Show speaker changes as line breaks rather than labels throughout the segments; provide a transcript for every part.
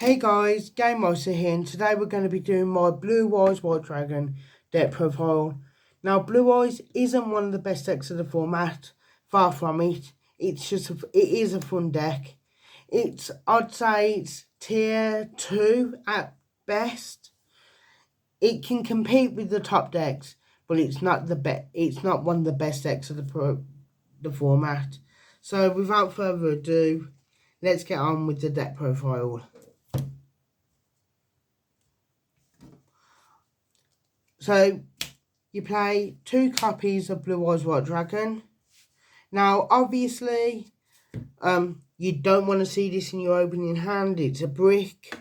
Hey guys, Game Master here, and today we're going to be doing my Blue Eyes White Dragon deck profile. Now, Blue Eyes isn't one of the best decks of the format, far from it. It is a fun deck. I'd say it's tier 2 at best. It can compete with the top decks, but it's not one of the best decks of the format. So, without further ado, let's get on with the deck profile. So, you play 2 copies of Blue Eyes White Dragon. Now, obviously, you don't want to see this in your opening hand. It's a brick.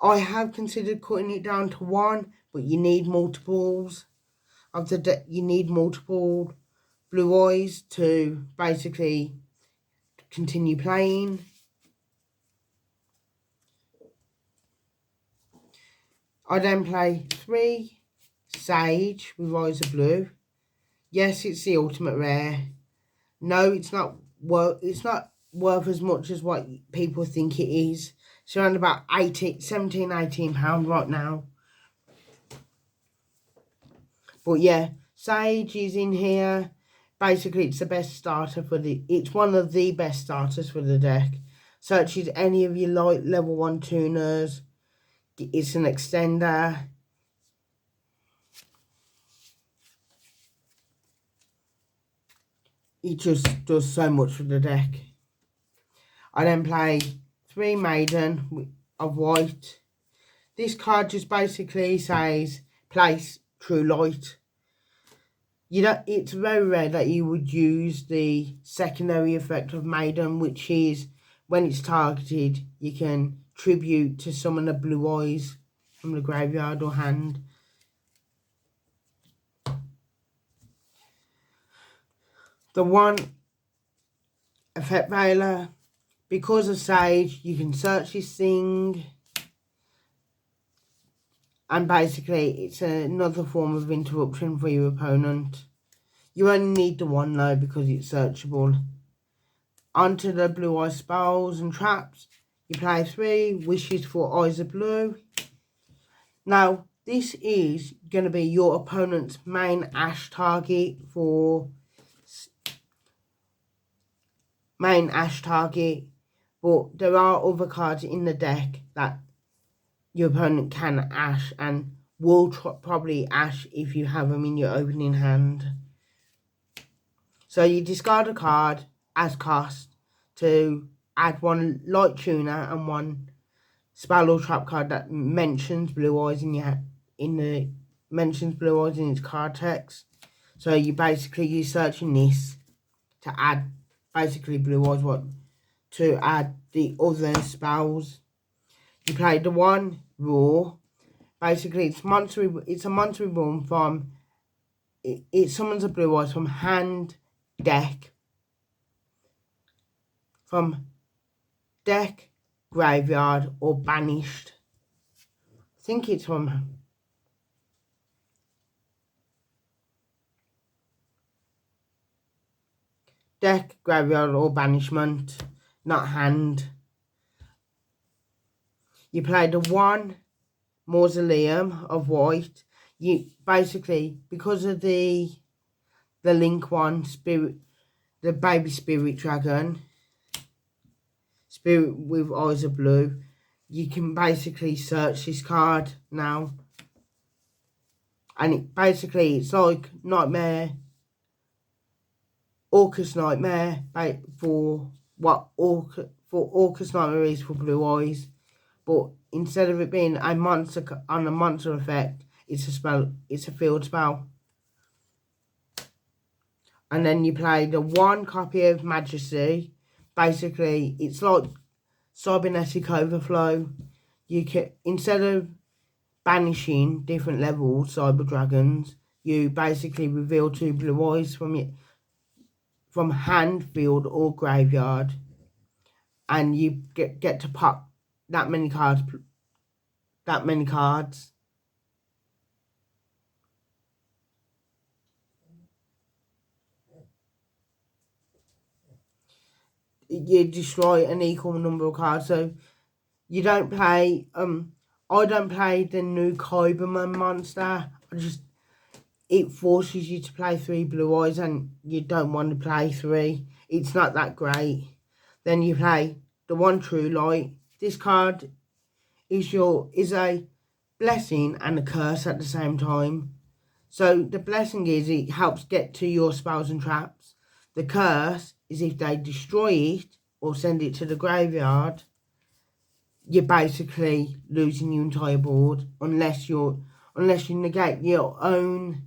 I have considered cutting it down to 1, but you need multiples of the deck. You need multiple Blue Eyes to basically continue playing. I then play 3 Sage with Eyes of Blue. Yes, it's the ultimate rare. No, it's not worth as much as what people think it is. It's around about £18 right now. But yeah, Sage is in here. Basically, it's the best starter it's one of the best starters for the deck. Searches any of your light level 1 tuners. It's an extender. It just does so much for the deck. I then play 3 Maiden of White. This card just basically says place True Light. It's very rare that you would use the secondary effect of Maiden, which is when it's targeted, you can tribute to summon a Blue Eyes from the graveyard or hand. The one effect Veiler, because of Sage, you can search this thing, and basically it's another form of interruption for your opponent. You only need the 1 though because it's searchable. Onto the Blue Eyes spells and traps. You play 3 Wishes for Eyes of Blue. Now, this is going to be your opponent's main Ash target but there are other cards in the deck that your opponent can Ash and will probably Ash if you have them in your opening hand. So you discard a card as cost to add 1 light tuner and 1 spell or trap card that mentions Blue Eyes mentions Blue Eyes in its card text. So you're searching this to add basically Blue Eyes to add the other spells. You play the 1 Raw. Basically it's a monster reborn from it summons a Blue Eyes from hand, deck, graveyard, or banished. I think it's from deck, graveyard, or banishment, not hand. You play the 1 Mausoleum of White. You basically, because of the Link 1 spirit, the baby spirit dragon, spirit with Eyes of Blue, you can basically search this card now. And it's like Nightmare, Orcus Nightmare, for Orcus Nightmare is for Blue Eyes. But instead of it being a monster on a monster effect, it's a field spell. And then you play the 1 copy of Majesty. Basically, it's like Cybernetic Overflow. You can, instead of banishing different level Cyber Dragons, you basically reveal 2 Blue Eyes from hand, field, or graveyard, and you get to pop that many cards. You destroy an equal number of cards. So you don't play, I don't play the new Cyberman monster. It forces you to play 3 Blue Eyes and you don't want to play 3. It's not that great. Then you play the One True Light. This card is a blessing and a curse at the same time. So the blessing is it helps get to your spells and traps. The curse is if they destroy it or send it to the graveyard, you're basically losing your entire board unless you negate your own.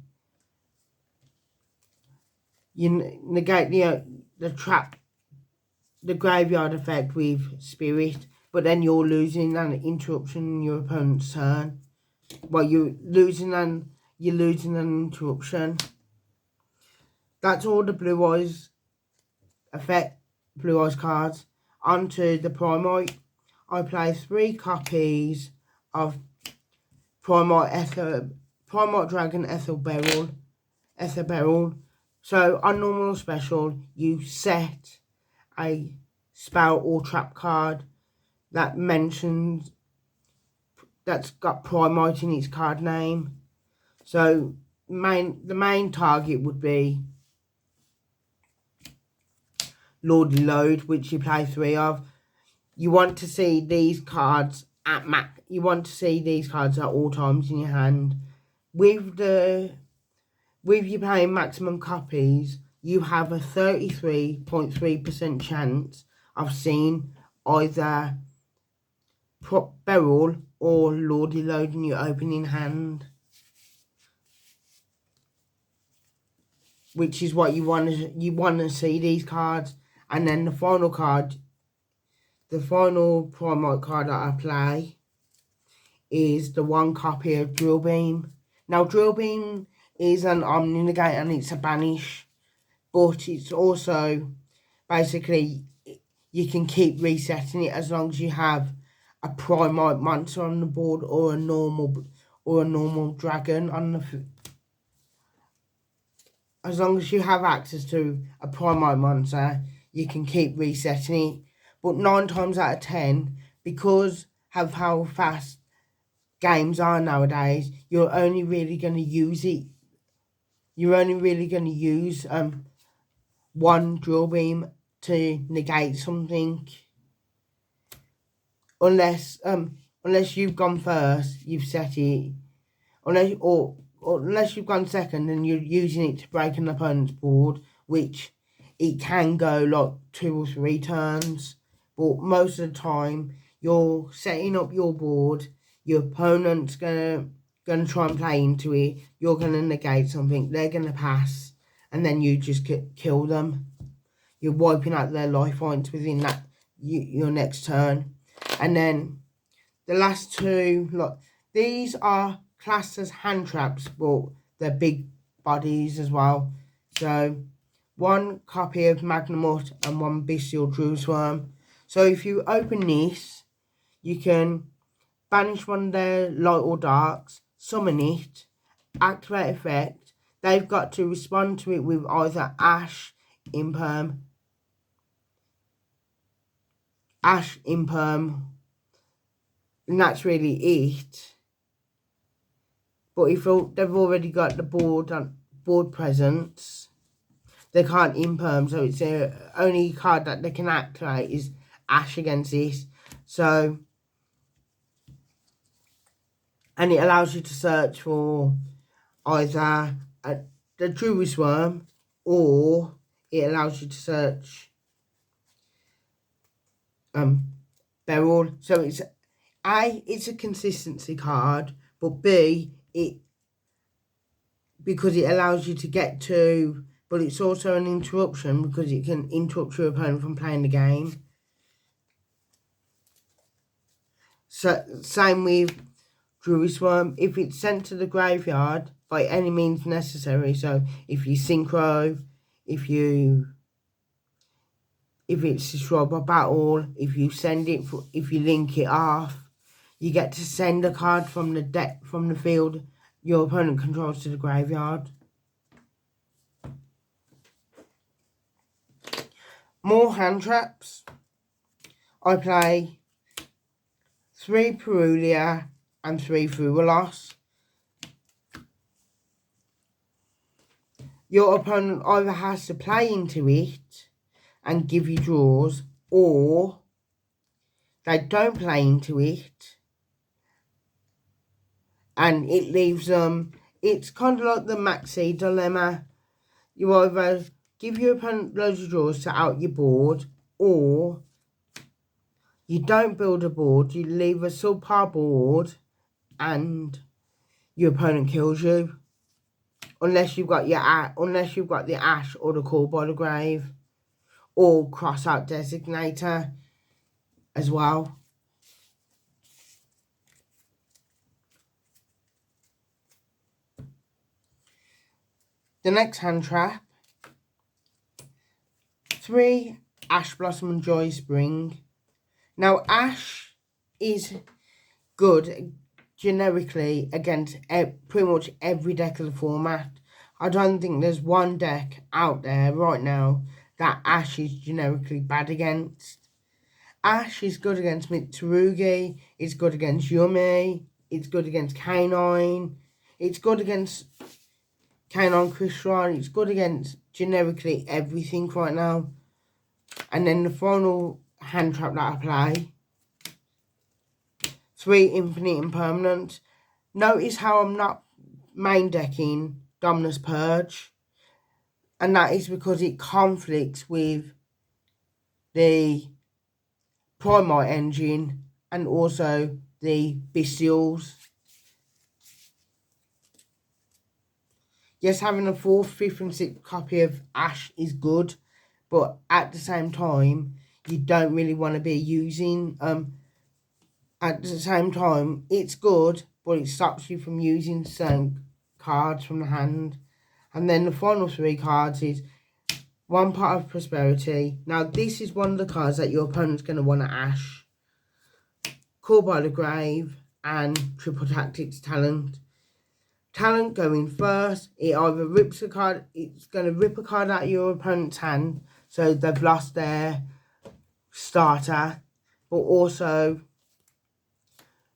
You negate the trap, the graveyard effect with spirit, but then you're losing an interruption in your opponent's turn. Well, you're losing an interruption. That's all the Blue Eyes effect, Blue Eyes cards. Onto the Primite. I play 3 copies of Primite Dragon Ether Beryl. So on normal or special, you set a spell or trap card that mentions that's got Primite in its card name. So the main target would be Lordy Load, which you play 3 of. You want to see these cards at You want to see these cards at all times in your hand. With you playing maximum copies, you have a 33.3% chance of seeing either Beryl or Lordy Load in your opening hand, which is what you want to see these cards. And then the final card, the final Primite card that I play is the 1 copy of Drill Beam. Now Drill Beam is an Omni Negate and it's a banish, but it's also basically you can keep resetting it as long as you have a Primite monster on the board or a normal dragon on the. As long as you have access to a Primite monster, you can keep resetting it. But 9 times out of 10, because of how fast games are nowadays, you're only really going to use it. You're only really going to use 1 Drill Beam to negate something. Unless you've gone first, you've set it. Unless you've gone second and you're using it to break an opponent's board, which it can go like 2 or 3 turns. But most of the time, you're setting up your board. Your opponent's gonna try and play into it. You're gonna negate something. They're gonna pass, and then you just kill them. You're wiping out their life points within your next turn, and then the last 2, these are classed as hand traps, but they're big bodies as well. So 1 copy of Magnamut and 1 Bestial Druisworm. So if you open this, you can banish 1 of their light or darks, summon it, activate effect. They've got to respond to it with either Ash, Imperm, and that's really it. But if they've already got the board presence, they can't imperm, so it's the only card that they can activate is Ash against this. So, and it allows you to search for either the Druisworm, or it allows you to search Beryl. So it's it's a consistency card, but B, because it allows you to get to, but it's also an interruption because it can interrupt your opponent from playing the game. So same with Druisworm. If it's sent to the graveyard by any means necessary, so if you synchro, if it's destroyed by battle, if you link it off, you get to send a card from the field your opponent controls to the graveyard. More hand traps. I play 3 Perulia, and 3 Frualos. Your opponent either has to play into it and give you draws, or they don't play into it and it leaves them. It's kind of like the Maxi dilemma. You either give your opponent loads of draws to out your board, or you don't build a board, you leave a subpar board and your opponent kills you. Unless you've got the Ash or the Call by the Grave, or Cross Out Designator as well. The next hand trap, 3 Ash Blossom and Joy Spring. Now Ash is good generically against pretty much every deck of the format. I don't think there's one deck out there right now that Ash is generically bad against. Ash is good against Mitsurugi, it's good against Yumi, it's good against K9, it's good against K9 Christian, it's good against generically everything right now. And then the final hand trap that I play, 3 Infinite Impermanence. Notice how I'm not main decking Dominus Purge, and that is because it conflicts with the Primite engine and also the Bestials. Yes, having a 4th, 5th and 6th copy of Ash is good, but at the same time, you don't really want to be using, at the same time, it's good, but it stops you from using certain cards from the hand. And then the final 3 cards is 1 Pot of Prosperity. Now, this is one of the cards that your opponent's going to want to Ash. Call by the Grave and Triple Tactics Talent. Talent going first, it either rips a card, it's going to rip a card out of your opponent's hand, so they've lost their starter, but also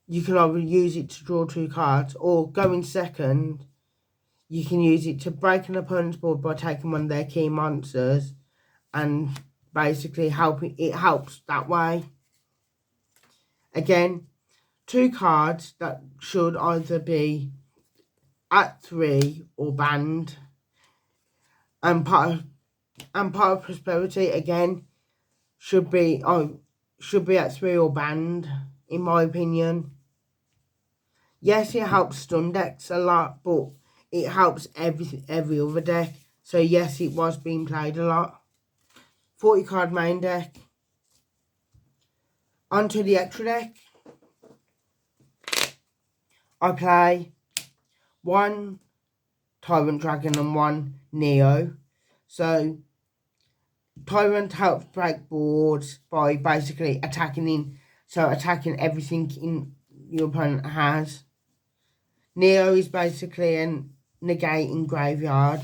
you can either use it to draw 2 cards, or going second, you can use it to break an opponent's board by taking one of their key monsters, and basically it helps that way. Again, 2 cards that should either be at 3 or banned. And part of Prosperity again should be at 3 or banned, in my opinion. Yes, it helps stun decks a lot, but it helps every other deck. So yes, it was being played a lot. 40 card main deck. Onto the extra deck. I play 1 Tyrant Dragon and 1 Neo. So Tyrant helps break boards by basically attacking everything in your opponent has. Neo is basically a negating graveyard,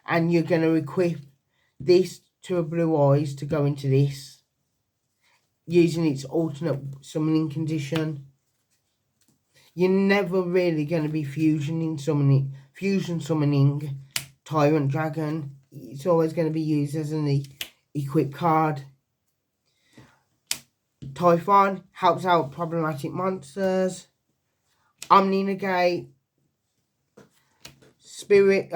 and you're going to equip this to a Blue Eyes to go into this, using its alternate summoning condition. You're never really going to be fusion summoning Tyrant Dragon. It's always going to be used as an equip card. Typhon helps out problematic monsters. Omni Negate. Spirit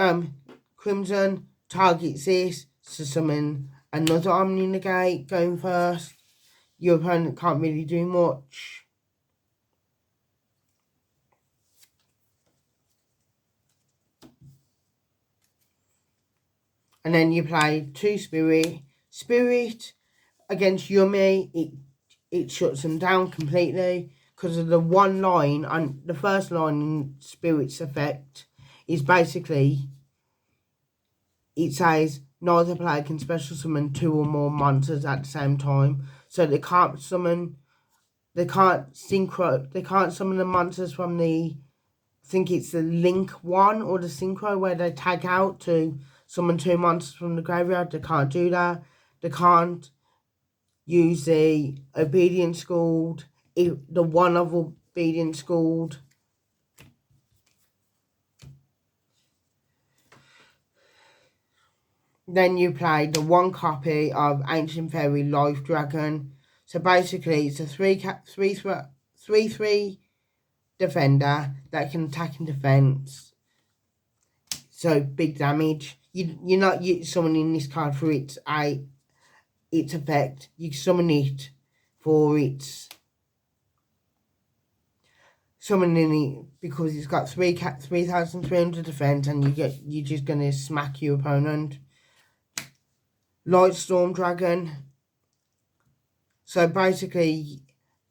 Crimson targets this to summon another Omni Negate going first. Your opponent can't really do much. And then you play 2 Spirit. Spirit against Yumi, it shuts them down completely because of the one line, and the first line in Spirit's effect is basically, it says neither player can special summon 2 or more monsters at the same time. So they can't summon the monsters from the, I think it's the Link one or the Synchro, where they tag out to summon 2 monsters from the graveyard. They can't do that. They can't use the Obedience School if the one of obedience schooled. Then you play the one copy of Ancient Fairy Life Dragon. So basically, it's a 3/3 defender that can attack and defense. So big damage. You're not summoning this card for its effect. You summon it for its summoning it because it's got 3,300 defense, and you're just gonna smack your opponent. Lightstorm Dragon. So basically,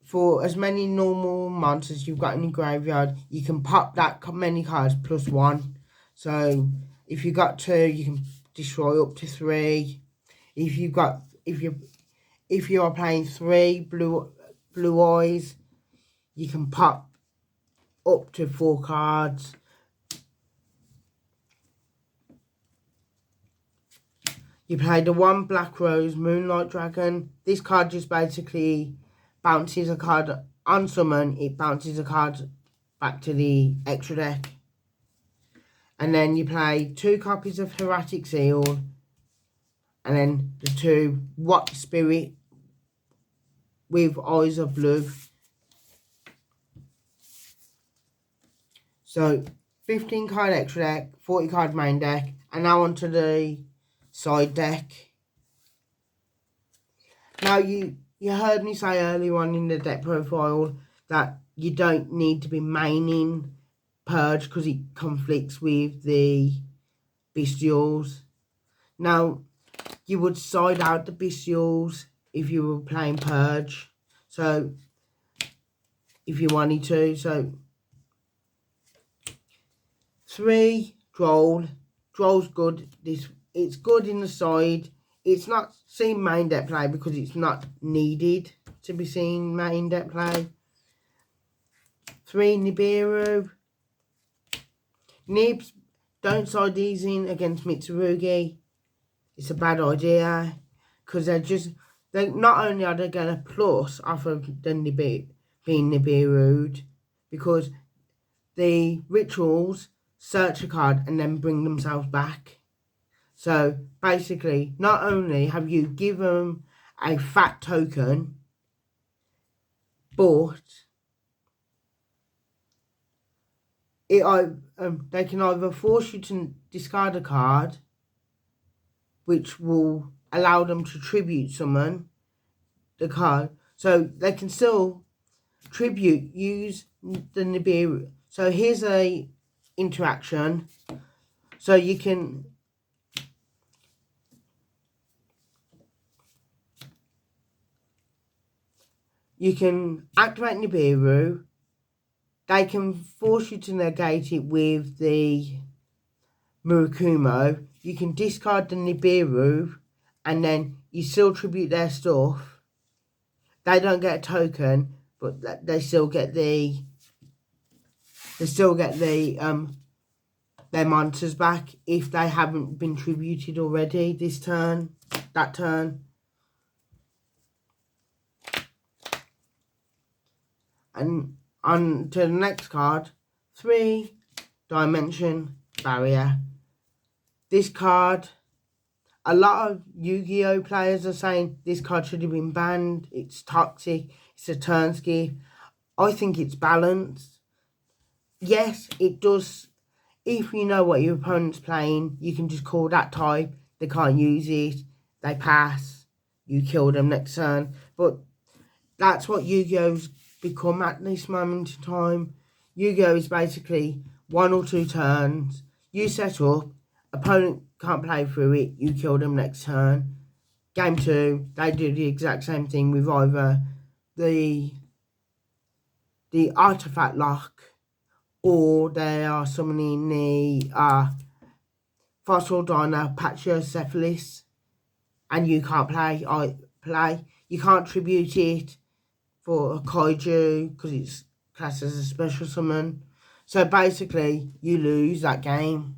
for as many normal monsters you've got in your graveyard, you can pop that many cards plus 1. So if you got 2, you can destroy up to 3. If you are playing 3 blue eyes, you can pop up to 4 cards. You play the one Black Rose Moonlight Dragon. This card just basically bounces a card on summon. It bounces a card back to the extra deck. And then you play 2 copies of Hieratic Seal. And then the 2 What Spirit with Eyes of Blue. So 15 card extra deck, 40 card main deck. And now onto the side deck. Now you heard me say earlier on in the deck profile that you don't need to be maining Purge because it conflicts with the Bestials. Now you would side out the Bestials if you were playing Purge. So if you wanted to, so 3 Droll. Droll's good. It's good in the side. It's not seen main deck play because it's not needed to be seen main deck play. 3 Nibiru. Nibs, don't side these in against Mitsurugi. It's a bad idea because they not only are they going to plus off of the being Nibiru'd, because the rituals search a card and then bring themselves back. So basically, not only have you given a fat token, but they can either force you to discard a card, which will allow them to tribute summon the card. So they can still use the Nibiru. So here's a interaction. So you can activate Nibiru. They can force you to negate it with the Murakumo. You can discard the Nibiru, and then you still tribute their stuff. They don't get a token, but they still get their monsters back if they haven't been tributed already that turn. And on to the next card, 3 Dimension Barrier. This card, a lot of Yu-Gi-Oh players are saying this card should have been banned. It's toxic. It's a turn skip. I think it's balanced. Yes, it does. If you know what your opponent's playing, you can just call that type. They can't use it. They pass. You kill them next turn. But that's what Yu-Gi-Oh's become at this moment in time. Yu-Gi-Oh is basically 1 or 2 turns. You set up. Opponent can't play through it. You kill them next turn. Game 2, they do the exact same thing with either the artifact lock, or they are summoning the Fossil Dino Pachycephalus, and you can't play. You can't tribute it for a Kaiju because it's classed as a special summon. So basically, you lose that game.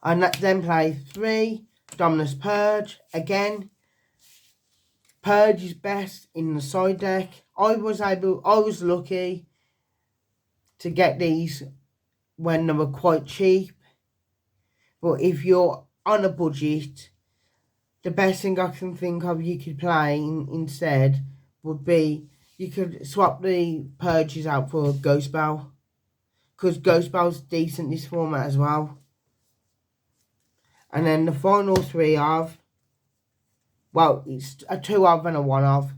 And then play 3 Dominus Purge. Again, Purge is best in the side deck. I was lucky to get these when they were quite cheap. But if you're on a budget, the best thing I can think of you could play instead would be you could swap the Purges out for Ghost Bell, because Ghost Bell's decent this format as well. And then the final three of, well, it's a 2 of and a 1 of,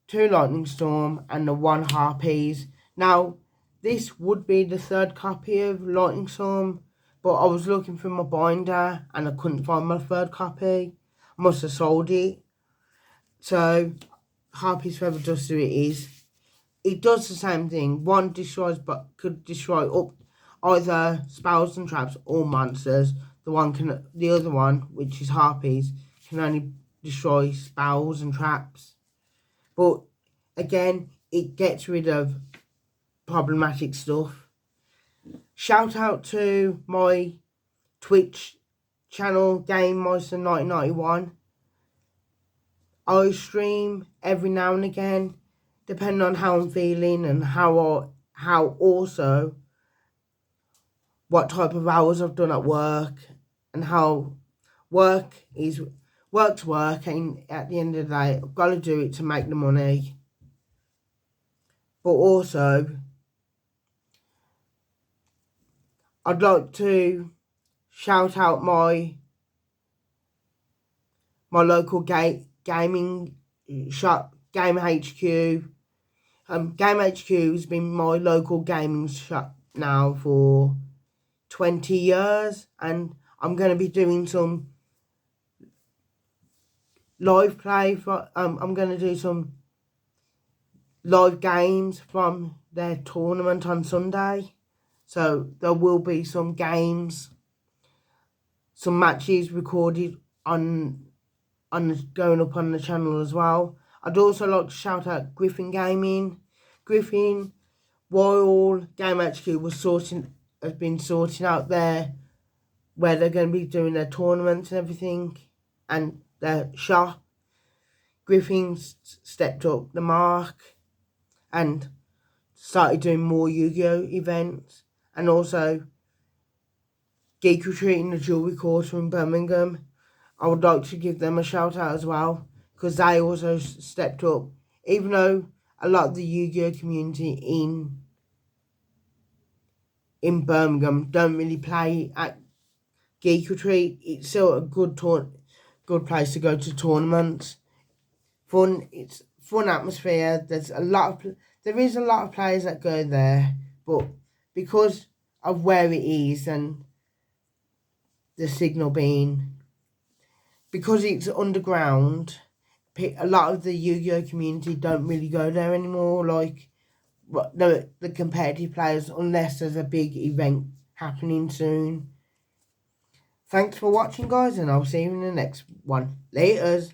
2 Lightning Storm and the 1 Harpies. Now, this would be the 3rd copy of Lightning Storm, but I was looking for my binder and I couldn't find my 3rd copy. I must have sold it. So, Harpies Feather Duster it is. It does the same thing. One destroys, but could destroy up either spells and traps or monsters. The other one, which is Harpies, can only destroy spells and traps. But again, it gets rid of problematic stuff. Shout out to my Twitch channel, GameMeister1991. I stream every now and again, depending on how I'm feeling and how also what type of hours I've done at work, and how work, and at the end of the day I've got to do it to make the money. But also I'd like to shout out my local gaming shop, Game HQ. Game HQ has been my local gaming shop now for 20 years, and I'm going to be doing some live play I'm going to do some live games from their tournament on Sunday. So there will be some games, some matches recorded on going up on the channel as well. I'd also like to shout out Griffin Gaming. Griffin, while Game HQ has been sorting out where they're going to be doing their tournaments and everything, and their shop, Griffin stepped up the mark and started doing more Yu-Gi-Oh events, and also Geek Retreat in the Jewelry Quarter in Birmingham. I would like to give them a shout out as well, because they also stepped up. Even though a lot of the Yu-Gi-Oh community in Birmingham don't really play at Geek Retreat, it's still a good place to go to tournaments. It's fun atmosphere. There is a lot of players that go there, but because of where it is and the signal being, because it's underground, a lot of the Yu-Gi-Oh community don't really go there anymore, like the competitive players, unless there's a big event happening soon. Thanks for watching, guys, and I'll see you in the next one. Laters.